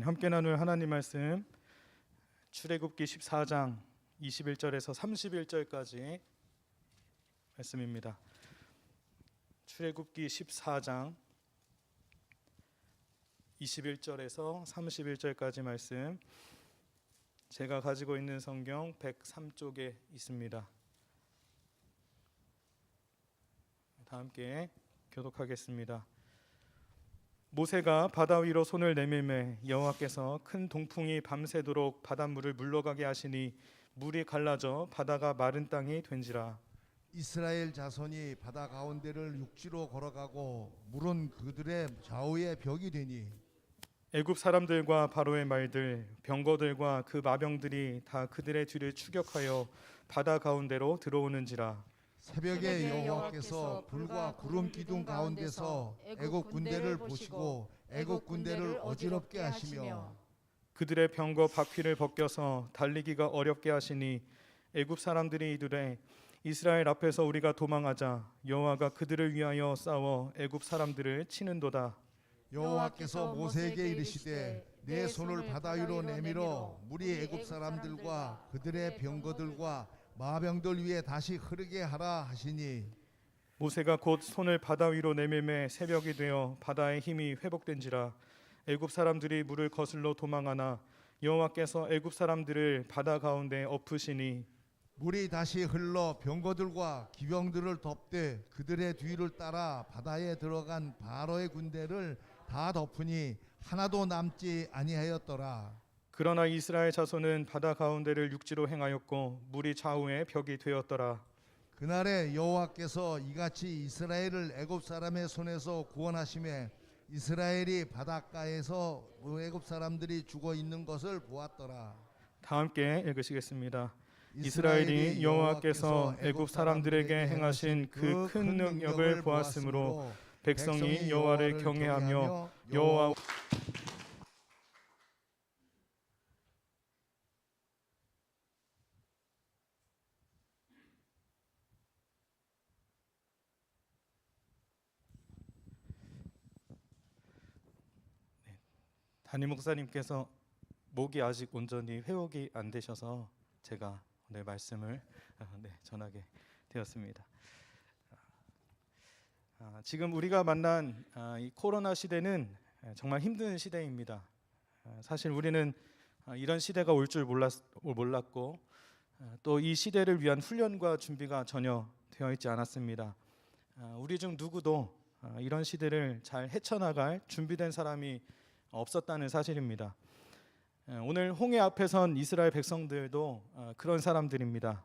함께 나눌 하나님 말씀 출애굽기 14장 21절에서 31절까지 말씀입니다. 출애굽기 14장 21절에서 31절까지 말씀, 제가 가지고 있는 성경 103쪽에 있습니다. 다 함께 교독하겠습니다. 모세가 바다 위로 손을 내밀매 여호와께서 큰 동풍이 밤새도록 바닷물을 물러가게 하시니 물이 갈라져 바다가 마른 땅이 된지라. 이스라엘 자손이 바다 가운데를 육지로 걸어가고 물은 그들의 좌우에 벽이 되니 애굽 사람들과 바로의 말들, 병거들과 그 마병들이 다 그들의 뒤를 추격하여 바다 가운데로 들어오는지라. 새벽에 여호와께서 불과 구름 기둥 가운데서 애굽 군대를 보시고 애굽 군대를 어지럽게 하시며 그들의 병거 바퀴를 벗겨서 달리기가 어렵게 하시니 애굽 사람들이 이르되 이스라엘 앞에서 우리가 도망하자. 여호와가 그들을 위하여 싸워 애굽 사람들을 치는도다. 여호와께서 모세에게 이르시되 내 손을 바다 위로 내밀어 물이 애굽 사람들과 그들의 병거들과 마병들 위에 다시 흐르게 하라 하시니 모세가 곧 손을 바다 위로 내밀매 새벽이 되어 바다의 힘이 회복된지라. 애굽 사람들이 물을 거슬러 도망하나 여호와께서 애굽 사람들을 바다 가운데 엎으시니 물이 다시 흘러 병거들과 기병들을 덮되 그들의 뒤를 따라 바다에 들어간 바로의 군대를 다 덮으니 하나도 남지 아니하였더라. 그러나 이스라엘 자손은 바다 가운데를 육지로 행하였고 물이 좌우에 벽이 되었더라. 그날에 여호와께서 이같이 이스라엘을 애굽 사람의 손에서 구원하시매 이스라엘이 바닷가에서 애굽 사람들이 죽어 있는 것을 보았더라. 다 함께 읽으시겠습니다. 이스라엘이 여호와께서 애굽 사람들에게 행하신 그 큰 능력을 보았으므로 백성이 여호와를 경외하며 여호와 담임 목사님께서 목이 아직 온전히 회복이 안 되셔서 제가 오늘 말씀을 전하게 되었습니다. 지금 우리가 만난 이 코로나 시대는 정말 힘든 시대입니다. 사실 우리는 이런 시대가 올 줄 몰랐고 또 이 시대를 위한 훈련과 준비가 전혀 되어 있지 않았습니다. 우리 중 누구도 이런 시대를 잘 헤쳐나갈 준비된 사람이 없었다는 사실입니다. 오늘 홍해 앞에 선 이스라엘 백성들도 그런 사람들입니다.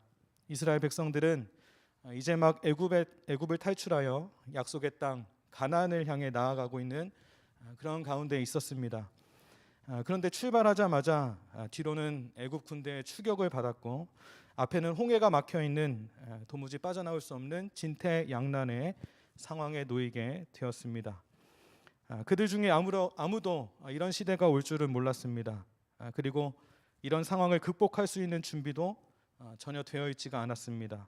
이스라엘 백성들은 이제 막 애굽을 탈출하여 약속의 땅 가나안을 향해 나아가고 있는 그런 가운데 있었습니다. 그런데 출발하자마자 뒤로는 애굽 군대의 추격을 받았고 앞에는 홍해가 막혀 있는 도무지 빠져나올 수 없는 진퇴양난의 상황에 놓이게 되었습니다. 그들 중에 아무도 이런 시대가 올 줄은 몰랐습니다. 그리고 이런 상황을 극복할 수 있는 준비도 전혀 되어 있지가 않았습니다.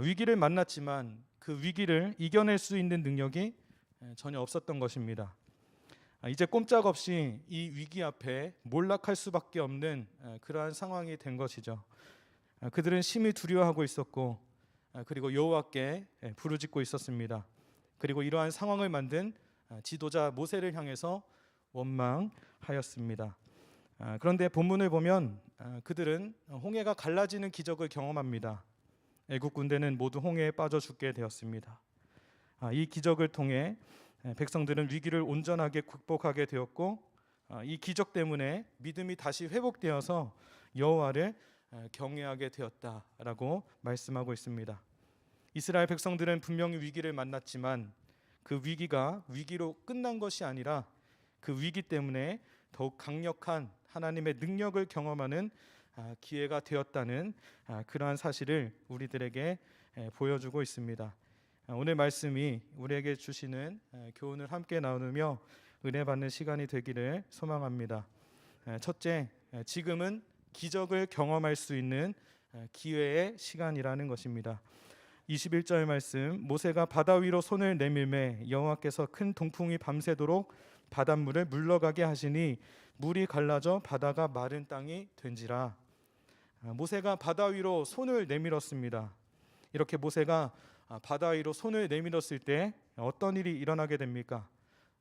위기를 만났지만 그 위기를 이겨낼 수 있는 능력이 전혀 없었던 것입니다. 이제 꼼짝없이 이 위기 앞에 몰락할 수밖에 없는 그러한 상황이 된 것이죠. 그들은 심히 두려워하고 있었고 그리고 여호와께 부르짖고 있었습니다. 그리고 이러한 상황을 만든 지도자 모세를 향해서 원망하였습니다. 그런데 본문을 보면 그들은 홍해가 갈라지는 기적을 경험합니다. 애굽 군대는 모두 홍해에 빠져 죽게 되었습니다. 이 기적을 통해 백성들은 위기를 온전하게 극복하게 되었고 이 기적 때문에 믿음이 다시 회복되어서 여호와를 경외하게 되었다라고 말씀하고 있습니다. 이스라엘 백성들은 분명히 위기를 만났지만 그 위기가 위기로 끝난 것이 아니라 그 위기 때문에 더욱 강력한 하나님의 능력을 경험하는 기회가 되었다는 그러한 사실을 우리들에게 보여주고 있습니다. 오늘 말씀이 우리에게 주시는 교훈을 함께 나누며 은혜 받는 시간이 되기를 소망합니다. 첫째, 지금은 기적을 경험할 수 있는 기회의 시간이라는 것입니다. 21절 말씀, 모세가 바다 위로 손을 내밀매 여호와께서 큰 동풍이 밤새도록 바닷물을 물러가게 하시니 물이 갈라져 바다가 마른 땅이 된지라. 모세가 바다 위로 손을 내밀었습니다. 이렇게 모세가 바다 위로 손을 내밀었을 때 어떤 일이 일어나게 됩니까?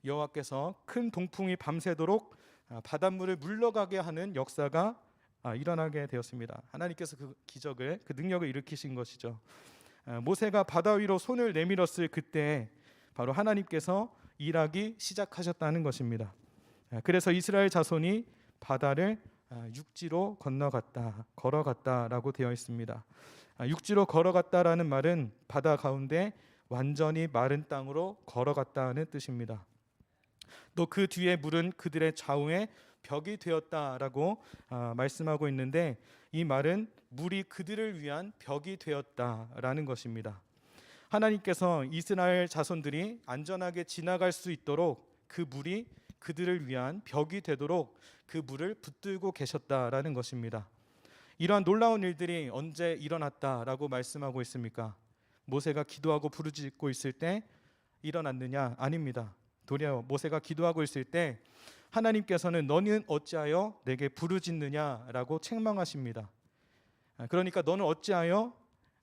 여호와께서 큰 동풍이 밤새도록 바닷물을 물러가게 하는 역사가 일어나게 되었습니다. 하나님께서 그 기적을, 그 능력을 일으키신 것이죠. 모세가 바다 위로 손을 내밀었을 그때 바로 하나님께서 일하기 시작하셨다는 것입니다. 그래서 이스라엘 자손이 바다를 육지로 걸어갔다라고 되어 있습니다. 육지로 걸어갔다라는 말은 바다 가운데 완전히 마른 땅으로 걸어갔다는 뜻입니다. 또 그 뒤에 물은 그들의 좌우에 벽이 되었다라고 말씀하고 있는데, 이 말은 물이 그들을 위한 벽이 되었다라는 것입니다. 하나님께서 이스라엘 자손들이 안전하게 지나갈 수 있도록 그 물이 그들을 위한 벽이 되도록 그 물을 붙들고 계셨다라는 것입니다. 이러한 놀라운 일들이 언제 일어났다라고 말씀하고 있습니까? 모세가 기도하고 부르짖고 있을 때 일어났느냐? 아닙니다. 도리어 모세가 기도하고 있을 때 하나님께서는 너는 어찌하여 내게 부르짖느냐라고 책망하십니다. 그러니까 너는 어찌하여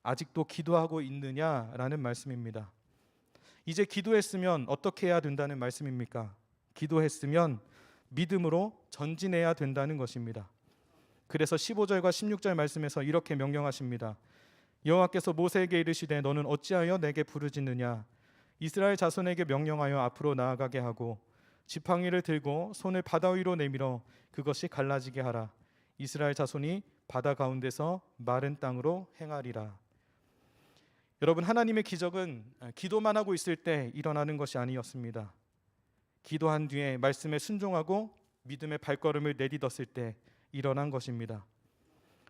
아직도 기도하고 있느냐라는 말씀입니다. 이제 기도했으면 어떻게 해야 된다는 말씀입니까? 기도했으면 믿음으로 전진해야 된다는 것입니다. 그래서 15절과 16절 말씀에서 이렇게 명령하십니다. 여호와께서 모세에게 이르시되 너는 어찌하여 내게 부르짖느냐? 이스라엘 자손에게 명령하여 앞으로 나아가게 하고 지팡이를 들고 손을 바다 위로 내밀어 그것이 갈라지게 하라. 이스라엘 자손이 바다 가운데서 마른 땅으로 행하리라. 여러분, 하나님의 기적은 기도만 하고 있을 때 일어나는 것이 아니었습니다. 기도한 뒤에 말씀에 순종하고 믿음의 발걸음을 내딛었을 때 일어난 것입니다.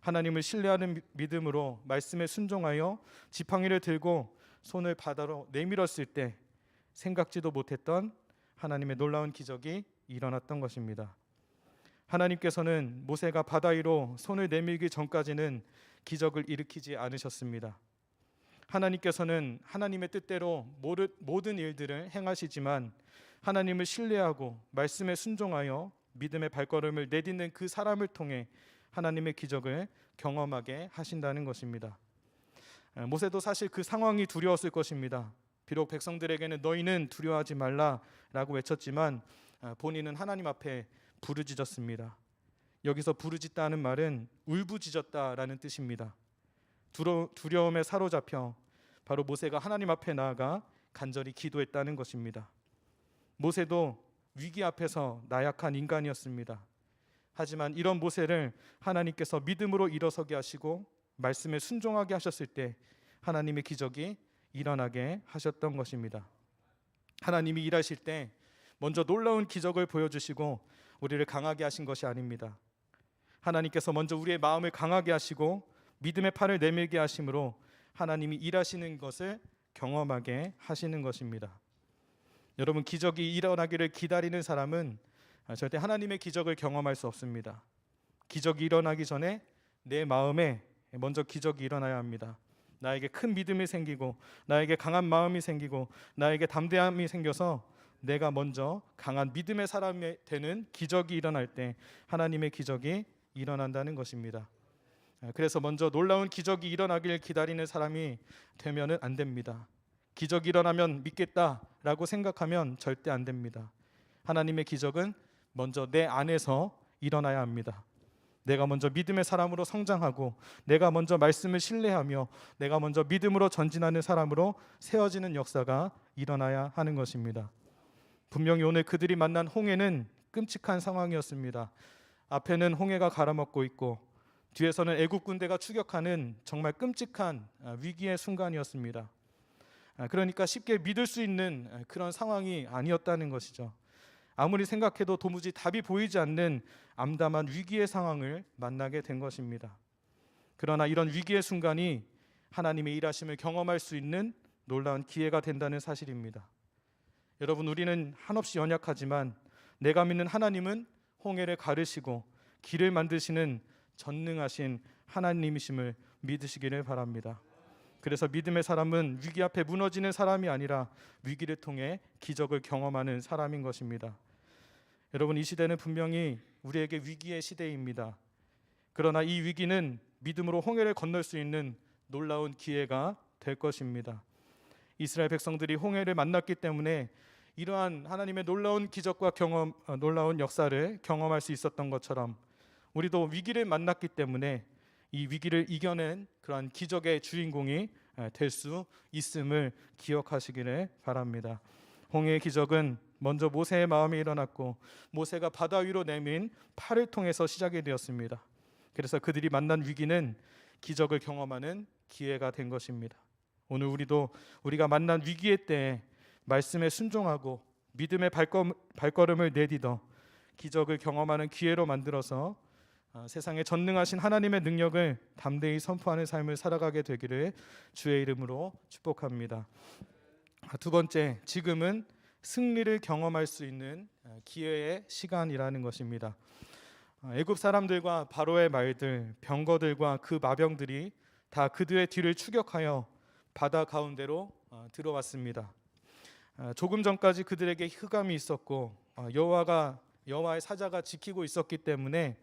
하나님을 신뢰하는 믿음으로 말씀에 순종하여 지팡이를 들고 손을 바다로 내밀었을 때 생각지도 못했던 하나님의 놀라운 기적이 일어났던 것입니다. 하나님께서는 모세가 바다 위로 손을 내밀기 전까지는 기적을 일으키지 않으셨습니다. 하나님께서는 하나님의 뜻대로 모든 일들을 행하시지만 하나님을 신뢰하고 말씀에 순종하여 믿음의 발걸음을 내딛는 그 사람을 통해 하나님의 기적을 경험하게 하신다는 것입니다. 모세도 사실 그 상황이 두려웠을 것입니다. 비록 백성들에게는 너희는 두려워하지 말라라고 외쳤지만 본인은 하나님 앞에 부르짖었습니다. 여기서 부르짖다는 말은 울부짖었다라는 뜻입니다. 두려움에 사로잡혀 바로 모세가 하나님 앞에 나아가 간절히 기도했다는 것입니다. 모세도 위기 앞에서 나약한 인간이었습니다. 하지만 이런 모세를 하나님께서 믿음으로 일어서게 하시고 말씀에 순종하게 하셨을 때 하나님의 기적이 일어나게 하셨던 것입니다. 하나님이 일하실 때 먼저 놀라운 기적을 보여주시고 우리를 강하게 하신 것이 아닙니다. 하나님께서 먼저 우리의 마음을 강하게 하시고 믿음의 팔을 내밀게 하심으로 하나님이 일하시는 것을 경험하게 하시는 것입니다. 여러분, 기적이 일어나기를 기다리는 사람은 절대 하나님의 기적을 경험할 수 없습니다. 기적이 일어나기 전에 내 마음에 먼저 기적이 일어나야 합니다. 나에게 큰 믿음이 생기고 나에게 강한 마음이 생기고 나에게 담대함이 생겨서 내가 먼저 강한 믿음의 사람이 되는 기적이 일어날 때 하나님의 기적이 일어난다는 것입니다. 그래서 먼저 놀라운 기적이 일어나길 기다리는 사람이 되면은 안 됩니다. 기적이 일어나면 믿겠다라고 생각하면 절대 안 됩니다. 하나님의 기적은 먼저 내 안에서 일어나야 합니다. 내가 먼저 믿음의 사람으로 성장하고 내가 먼저 말씀을 신뢰하며 내가 먼저 믿음으로 전진하는 사람으로 세워지는 역사가 일어나야 하는 것입니다. 분명히 오늘 그들이 만난 홍해는 끔찍한 상황이었습니다. 앞에는 홍해가 갈아먹고 있고 뒤에서는 애국 군대가 추격하는 정말 끔찍한 위기의 순간이었습니다. 그러니까 쉽게 믿을 수 있는 그런 상황이 아니었다는 것이죠. 아무리 생각해도 도무지 답이 보이지 않는 암담한 위기의 상황을 만나게 된 것입니다. 그러나 이런 위기의 순간이 하나님의 일하심을 경험할 수 있는 놀라운 기회가 된다는 사실입니다. 여러분, 우리는 한없이 연약하지만 내가 믿는 하나님은 홍해를 가르시고 길을 만드시는 전능하신 하나님이심을 믿으시기를 바랍니다. 그래서 믿음의 사람은 위기 앞에 무너지는 사람이 아니라 위기를 통해 기적을 경험하는 사람인 것입니다. 여러분, 이 시대는 분명히 우리에게 위기의 시대입니다. 그러나 이 위기는 믿음으로 홍해를 건널 수 있는 놀라운 기회가 될 것입니다. 이스라엘 백성들이 홍해를 만났기 때문에 이러한 하나님의 놀라운 기적과 놀라운 역사를 경험할 수 있었던 것처럼 우리도 위기를 만났기 때문에 이 위기를 이겨낸 그러한 기적의 주인공이 될 수 있음을 기억하시기를 바랍니다. 홍해의 기적은 먼저 모세의 마음에 일어났고 모세가 바다 위로 내민 팔을 통해서 시작이 되었습니다. 그래서 그들이 만난 위기는 기적을 경험하는 기회가 된 것입니다. 오늘 우리도 우리가 만난 위기의 때에 말씀에 순종하고 믿음의 발걸음을 내딛어 기적을 경험하는 기회로 만들어서 세상에 전능하신 하나님의 능력을 담대히 선포하는 삶을 살아가게 되기를 주의 이름으로 축복합니다. 두 번째, 지금은 승리를 경험할 수 있는 기회의 시간이라는 것입니다. 애굽 사람들과 바로의 말들, 병거들과 그 마병들이 다 그들의 뒤를 추격하여 바다 가운데로 들어왔습니다. 조금 전까지 그들에게 흑암이 있었고 여호와의 사자가 지키고 있었기 때문에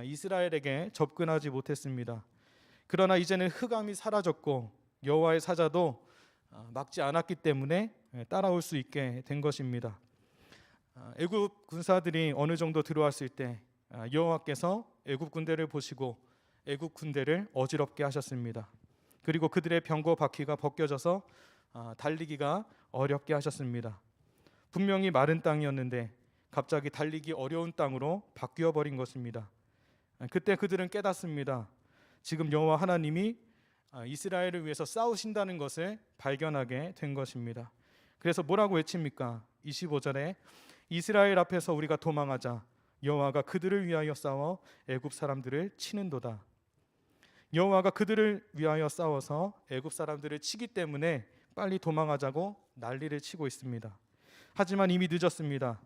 이스라엘에게 접근하지 못했습니다. 그러나 이제는 흑암이 사라졌고 여호와의 사자도 막지 않았기 때문에 따라올 수 있게 된 것입니다. 애굽 군사들이 어느 정도 들어왔을 때 여호와께서 애굽 군대를 보시고 애굽 군대를 어지럽게 하셨습니다. 그리고 그들의 병거 바퀴가 벗겨져서 달리기가 어렵게 하셨습니다. 분명히 마른 땅이었는데 갑자기 달리기 어려운 땅으로 바뀌어 버린 것입니다. 그때 그들은 깨닫습니다. 지금 여호와 하나님이 이스라엘을 위해서 싸우신다는 것을 발견하게 된 것입니다. 그래서 뭐라고 외칩니까? 25절에 이스라엘 앞에서 우리가 도망하자 여호와가 그들을 위하여 싸워 애굽 사람들을 치는도다. 여호와가 그들을 위하여 싸워서 애굽 사람들을 치기 때문에 빨리 도망하자고 난리를 치고 있습니다. 하지만 이미 늦었습니다.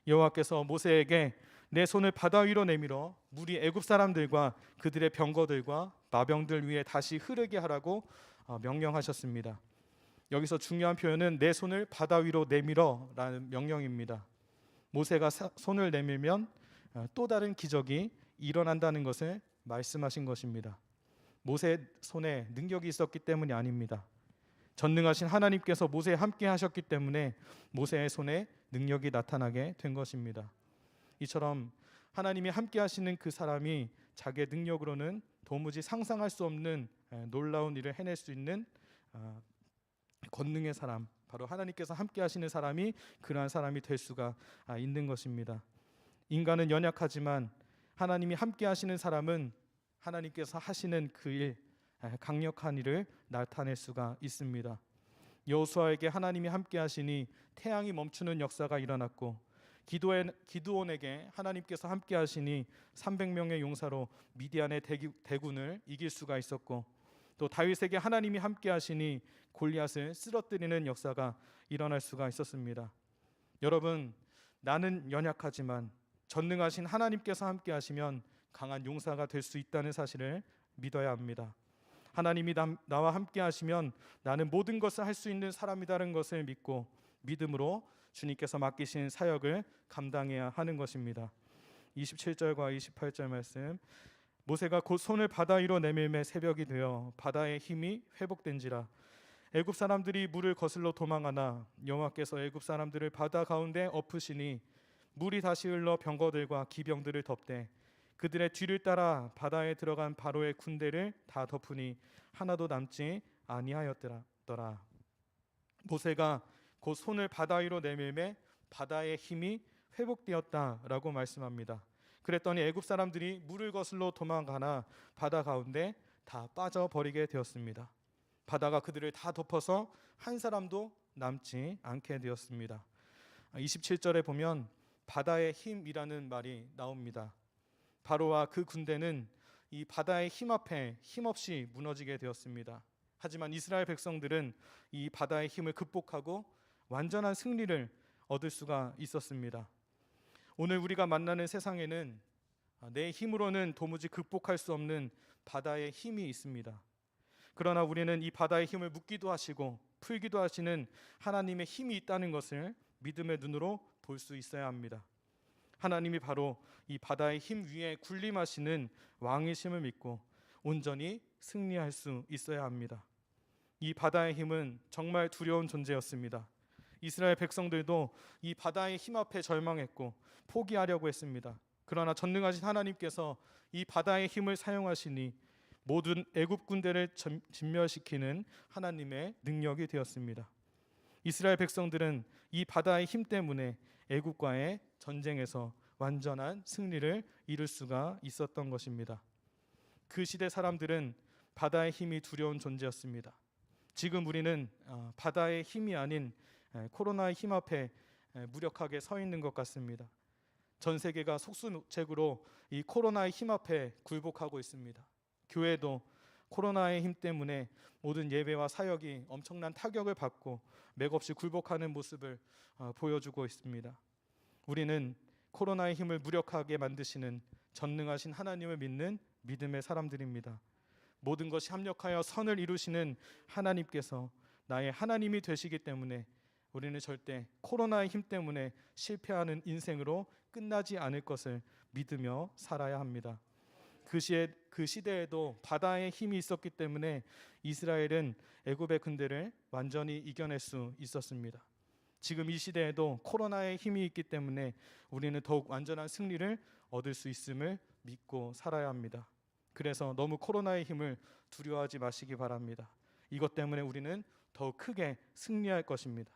여호와께서 모세에게 내 손을 바다 위로 내밀어 물이 애굽 사람들과 그들의 병거들과 마병들 위에 다시 흐르게 하라고 명령하셨습니다. 여기서 중요한 표현은 내 손을 바다 위로 내밀어라는 명령입니다. 모세가 손을 내밀면 또 다른 기적이 일어난다는 것을 말씀하신 것입니다. 모세의 손에 능력이 있었기 때문이 아닙니다. 전능하신 하나님께서 모세에 함께 하셨기 때문에 모세의 손에 능력이 나타나게 된 것입니다. 이처럼 하나님이 함께 하시는 그 사람이 자기의 능력으로는 도무지 상상할 수 없는 놀라운 일을 해낼 수 있는 권능의 사람, 바로 하나님께서 함께 하시는 사람이 그러한 사람이 될 수가 있는 것입니다. 인간은 연약하지만 하나님이 함께 하시는 사람은 하나님께서 하시는 그 일, 강력한 일을 나타낼 수가 있습니다. 여호수아에게 하나님이 함께 하시니 태양이 멈추는 역사가 일어났고 기드온에게 하나님께서 함께 하시니 300명의 용사로 미디안의 대군을 이길 수가 있었고, 또 다윗에게 하나님이 함께 하시니 골리앗을 쓰러뜨리는 역사가 일어날 수가 있었습니다. 여러분, 나는 연약하지만 전능하신 하나님께서 함께 하시면 강한 용사가 될 수 있다는 사실을 믿어야 합니다. 하나님이 나와 함께 하시면 나는 모든 것을 할 수 있는 사람이라는 것을 믿고 믿음으로 주님께서 맡기신 사역을 감당해야 하는 것입니다. 27절과 28절 말씀, 모세가 곧 손을 바다 위로 내밀매 새벽이 되어 바다의 힘이 회복된지라. 애굽 사람들이 물을 거슬러 도망하나 여호와께서 애굽 사람들을 바다 가운데 엎으시니 물이 다시 흘러 병거들과 기병들을 덮되 그들의 뒤를 따라 바다에 들어간 바로의 군대를 다 덮으니 하나도 남지 아니하였더라. 모세가 곧 손을 바다 위로 내밀매 바다의 힘이 회복되었다라고 말씀합니다. 그랬더니 애굽 사람들이 물을 거슬러 도망가나 바다 가운데 다 빠져버리게 되었습니다. 바다가 그들을 다 덮어서 한 사람도 남지 않게 되었습니다. 27절에 보면 바다의 힘이라는 말이 나옵니다. 바로와 그 군대는 이 바다의 힘 앞에 힘없이 무너지게 되었습니다. 하지만 이스라엘 백성들은 이 바다의 힘을 극복하고 완전한 승리를 얻을 수가 있었습니다. 오늘 우리가 만나는 세상에는 내 힘으로는 도무지 극복할 수 없는 바다의 힘이 있습니다. 그러나 우리는 이 바다의 힘을 묶기도 하시고 풀기도 하시는 하나님의 힘이 있다는 것을 믿음의 눈으로 볼 수 있어야 합니다. 하나님이 바로 이 바다의 힘 위에 군림하시는 왕이심을 믿고 온전히 승리할 수 있어야 합니다. 이 바다의 힘은 정말 두려운 존재였습니다. 이스라엘 백성들도 이 바다의 힘 앞에 절망했고 포기하려고 했습니다. 그러나 전능하신 하나님께서 이 바다의 힘을 사용하시니 모든 애굽 군대를 진멸시키는 하나님의 능력이 되었습니다. 이스라엘 백성들은 이 바다의 힘 때문에 애굽과의 전쟁에서 완전한 승리를 이룰 수가 있었던 것입니다. 그 시대 사람들은 바다의 힘이 두려운 존재였습니다. 지금 우리는 바다의 힘이 아닌 코로나의 힘 앞에 무력하게 서 있는 것 같습니다. 전 세계가 속수무책으로 이 코로나의 힘 앞에 굴복하고 있습니다. 교회도 코로나의 힘 때문에 모든 예배와 사역이 엄청난 타격을 받고 맥없이 굴복하는 모습을 보여주고 있습니다. 우리는 코로나의 힘을 무력하게 만드시는 전능하신 하나님을 믿는 믿음의 사람들입니다. 모든 것이 합력하여 선을 이루시는 하나님께서 나의 하나님이 되시기 때문에 우리는 절대 코로나의 힘 때문에 실패하는 인생으로 끝나지 않을 것을 믿으며 살아야 합니다. 그 시대에도 바다의 힘이 있었기 때문에 이스라엘은 애굽의 군대를 완전히 이겨낼 수 있었습니다. 지금 이 시대에도 코로나의 힘이 있기 때문에 우리는 더욱 완전한 승리를 얻을 수 있음을 믿고 살아야 합니다. 그래서 너무 코로나의 힘을 두려워하지 마시기 바랍니다. 이것 때문에 우리는 더욱 크게 승리할 것입니다.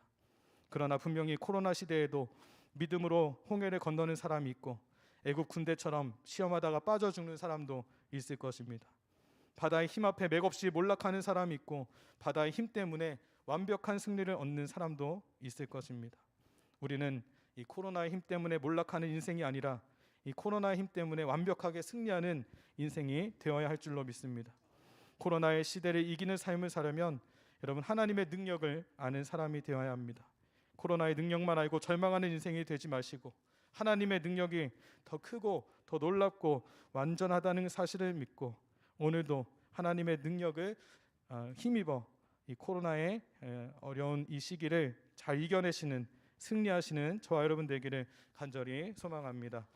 그러나 분명히 코로나 시대에도 믿음으로 홍해를 건너는 사람이 있고 애굽 군대처럼 시험하다가 빠져 죽는 사람도 있을 것입니다. 바다의 힘 앞에 맥없이 몰락하는 사람이 있고 바다의 힘 때문에 완벽한 승리를 얻는 사람도 있을 것입니다. 우리는 이 코로나의 힘 때문에 몰락하는 인생이 아니라 이 코로나의 힘 때문에 완벽하게 승리하는 인생이 되어야 할 줄로 믿습니다. 코로나의 시대를 이기는 삶을 살려면 여러분 하나님의 능력을 아는 사람이 되어야 합니다. 코로나의 능력만 알고 절망하는 인생이 되지 마시고 하나님의 능력이 더 크고 더 놀랍고 완전하다는 사실을 믿고 오늘도 하나님의 능력을 힘입어 이 코로나의 어려운 이 시기를 잘 이겨내시는 승리하시는 저와 여러분 되기를 간절히 소망합니다.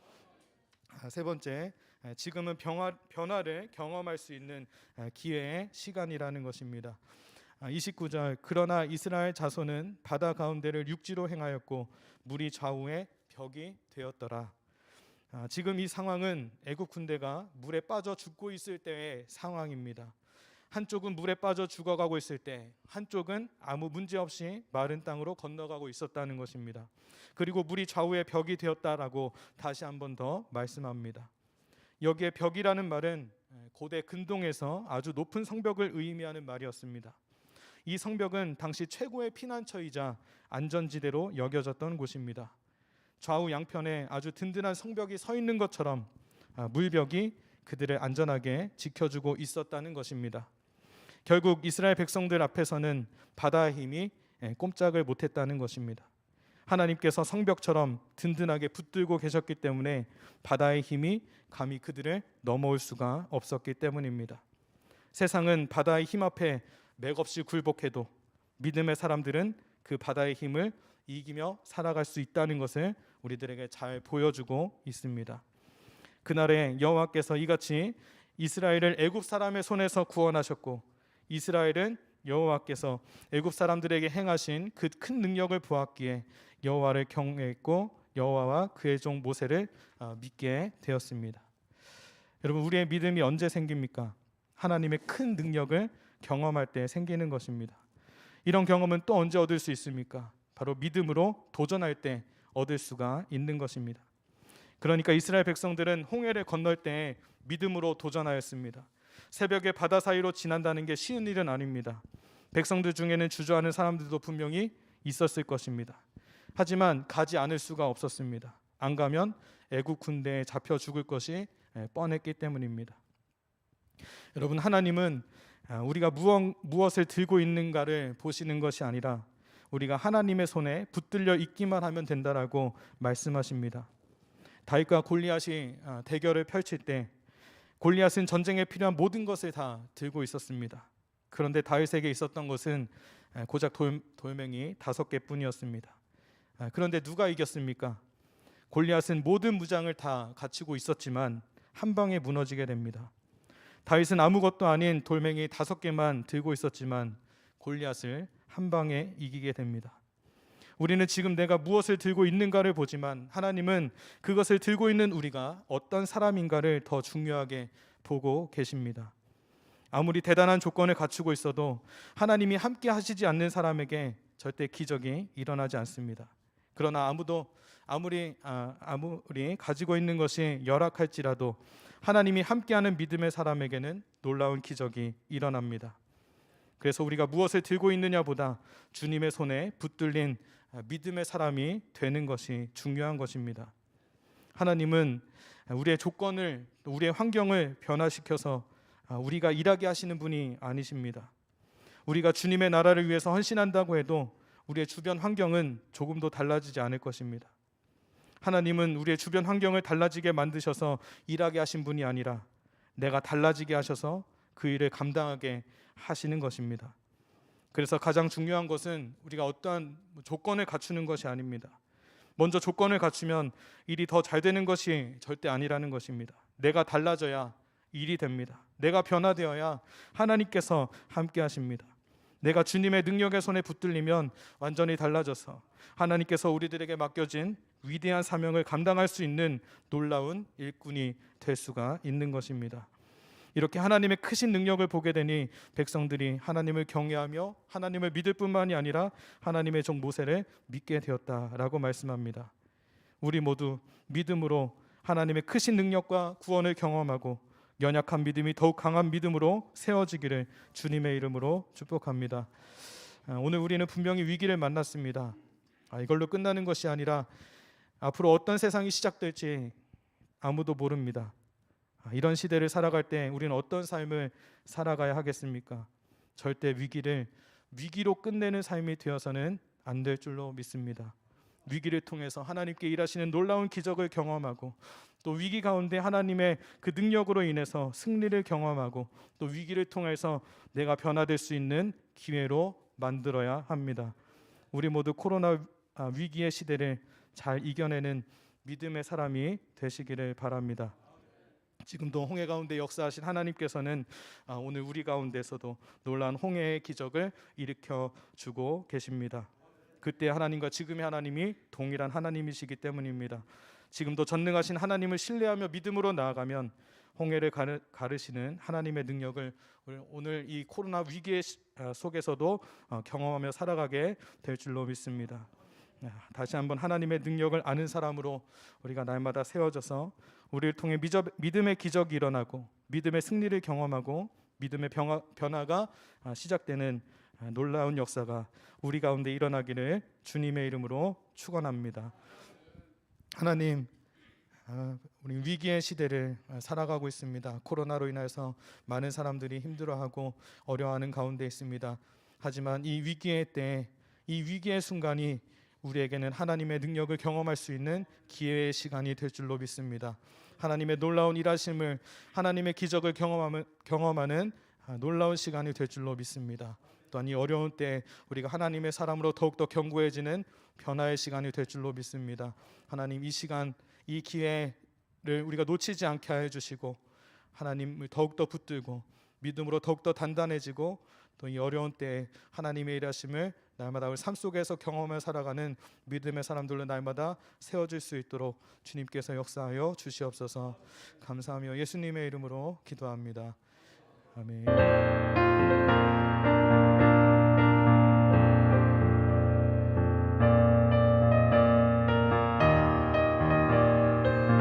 세 번째, 지금은 변화를 경험할 수 있는 기회의 시간이라는 것입니다. 29절, 그러나 이스라엘 자손은 바다 가운데를 육지로 행하였고 물이 좌우에 벽이 되었더라. 지금 이 상황은 애굽 군대가 물에 빠져 죽고 있을 때의 상황입니다. 한쪽은 물에 빠져 죽어가고 있을 때 한쪽은 아무 문제 없이 마른 땅으로 건너가고 있었다는 것입니다. 그리고 물이 좌우에 벽이 되었다라고 다시 한 번 더 말씀합니다. 여기에 벽이라는 말은 고대 근동에서 아주 높은 성벽을 의미하는 말이었습니다. 이 성벽은 당시 최고의 피난처이자 안전지대로 여겨졌던 곳입니다. 좌우 양편에 아주 든든한 성벽이 서 있는 것처럼 물벽이 그들을 안전하게 지켜주고 있었다는 것입니다. 결국 이스라엘 백성들 앞에서는 바다의 힘이 꼼짝을 못했다는 것입니다. 하나님께서 성벽처럼 든든하게 붙들고 계셨기 때문에 바다의 힘이 감히 그들을 넘어올 수가 없었기 때문입니다. 세상은 바다의 힘 앞에 맥없이 굴복해도 믿음의 사람들은 그 바다의 힘을 이기며 살아갈 수 있다는 것을 우리들에게 잘 보여주고 있습니다. 그날에 여호와께서 이같이 이스라엘을 애굽 사람의 손에서 구원하셨고 이스라엘은 여호와께서 애굽 사람들에게 행하신 그 큰 능력을 보았기에 여호와를 경외했고 여호와와 그의 종 모세를 믿게 되었습니다. 여러분, 우리의 믿음이 언제 생깁니까? 하나님의 큰 능력을 경험할 때 생기는 것입니다. 이런 경험은 또 언제 얻을 수 있습니까? 바로 믿음으로 도전할 때 얻을 수가 있는 것입니다. 그러니까 이스라엘 백성들은 홍해를 건널 때 믿음으로 도전하였습니다. 새벽에 바다 사이로 지난다는 게 쉬운 일은 아닙니다. 백성들 중에는 주저하는 사람들도 분명히 있었을 것입니다. 하지만 가지 않을 수가 없었습니다. 안 가면 애굽 군대에 잡혀 죽을 것이 뻔했기 때문입니다. 여러분, 하나님은 우리가 무엇을 들고 있는가를 보시는 것이 아니라 우리가 하나님의 손에 붙들려 있기만 하면 된다라고 말씀하십니다. 다윗과 골리앗이 대결을 펼칠 때 골리앗은 전쟁에 필요한 모든 것을 다 들고 있었습니다. 그런데 다윗에게 있었던 것은 고작 돌멩이 5개뿐이었습니다. 그런데 누가 이겼습니까? 골리앗은 모든 무장을 다 갖추고 있었지만 한 방에 무너지게 됩니다. 다윗은 아무것도 아닌 돌멩이 5개만 들고 있었지만 골리앗을 한 방에 이기게 됩니다. 우리는 지금 내가 무엇을 들고 있는가를 보지만 하나님은 그것을 들고 있는 우리가 어떤 사람인가를 더 중요하게 보고 계십니다. 아무리 대단한 조건을 갖추고 있어도 하나님이 함께 하시지 않는 사람에게 절대 기적이 일어나지 않습니다. 그러나 아무리 가지고 있는 것이 열악할지라도 하나님이 함께하는 믿음의 사람에게는 놀라운 기적이 일어납니다. 그래서 우리가 무엇을 들고 있느냐보다 주님의 손에 붙들린 믿음의 사람이 되는 것이 중요한 것입니다. 하나님은 우리의 조건을, 우리의 환경을 변화시켜서 우리가 일하게 하시는 분이 아니십니다. 우리가 주님의 나라를 위해서 헌신한다고 해도 우리의 주변 환경은 조금도 달라지지 않을 것입니다. 하나님은 우리의 주변 환경을 달라지게 만드셔서 일하게 하신 분이 아니라 내가 달라지게 하셔서 그 일을 감당하게 하시는 것입니다. 그래서 가장 중요한 것은 우리가 어떠한 조건을 갖추는 것이 아닙니다. 먼저 조건을 갖추면 일이 더 잘 되는 것이 절대 아니라는 것입니다. 내가 달라져야 일이 됩니다. 내가 변화되어야 하나님께서 함께 하십니다. 내가 주님의 능력의 손에 붙들리면 완전히 달라져서 하나님께서 우리들에게 맡겨진 위대한 사명을 감당할 수 있는 놀라운 일꾼이 될 수가 있는 것입니다. 이렇게 하나님의 크신 능력을 보게 되니 백성들이 하나님을 경외하며 하나님을 믿을 뿐만이 아니라 하나님의 종 모세를 믿게 되었다라고 말씀합니다. 우리 모두 믿음으로 하나님의 크신 능력과 구원을 경험하고 연약한 믿음이 더욱 강한 믿음으로 세워지기를 주님의 이름으로 축복합니다. 오늘 우리는 분명히 위기를 만났습니다. 이걸로 끝나는 것이 아니라 앞으로 어떤 세상이 시작될지 아무도 모릅니다. 이런 시대를 살아갈 때 우리는 어떤 삶을 살아가야 하겠습니까? 절대 위기로 끝내는 삶이 되어서는 안 될 줄로 믿습니다. 위기를 통해서 하나님께 일하시는 놀라운 기적을 경험하고 또 위기 가운데 하나님의 그 능력으로 인해서 승리를 경험하고 또 위기를 통해서 내가 변화될 수 있는 기회로 만들어야 합니다. 우리 모두 코로나 위기의 시대를 잘 이겨내는 믿음의 사람이 되시기를 바랍니다. 지금도 홍해 가운데 역사하신 하나님께서는 오늘 우리 가운데서도 놀라운 홍해의 기적을 일으켜 주고 계십니다. 그때 하나님과 지금의 하나님이 동일한 하나님이시기 때문입니다. 지금도 전능하신 하나님을 신뢰하며 믿음으로 나아가면 홍해를 가르시는 하나님의 능력을 오늘 이 코로나 위기 속에서도 경험하며 살아가게 될 줄로 믿습니다. 다시 한번 하나님의 능력을 아는 사람으로 우리가 날마다 세워져서 우리를 통해 믿음의 기적이 일어나고 믿음의 승리를 경험하고 믿음의 변화가 시작되는 놀라운 역사가 우리 가운데 일어나기를 주님의 이름으로 축원합니다. 하나님, 우리 위기의 시대를 살아가고 있습니다. 코로나로 인해서 많은 사람들이 힘들어하고 어려워하는 가운데 있습니다. 하지만 이 위기의 때, 이 위기의 순간이 우리에게는 하나님의 능력을 경험할 수 있는 기회의 시간이 될 줄로 믿습니다. 하나님의 놀라운 일하심을, 하나님의 기적을 경험하는 놀라운 시간이 될 줄로 믿습니다. 또한 이 어려운 때 우리가 하나님의 사람으로 더욱더 견고해지는 변화의 시간이 될 줄로 믿습니다. 하나님, 이 시간, 이 기회를 우리가 놓치지 않게 해주시고 하나님을 더욱더 붙들고 믿음으로 더욱더 단단해지고 또 이 어려운 때에 하나님의 일하심을 날마다 우리 삶 속에서 경험해 살아가는 믿음의 사람들로 날마다 세워질 수 있도록 주님께서 역사하여 주시옵소서. 감사하며 예수님의 이름으로 기도합니다. 아멘.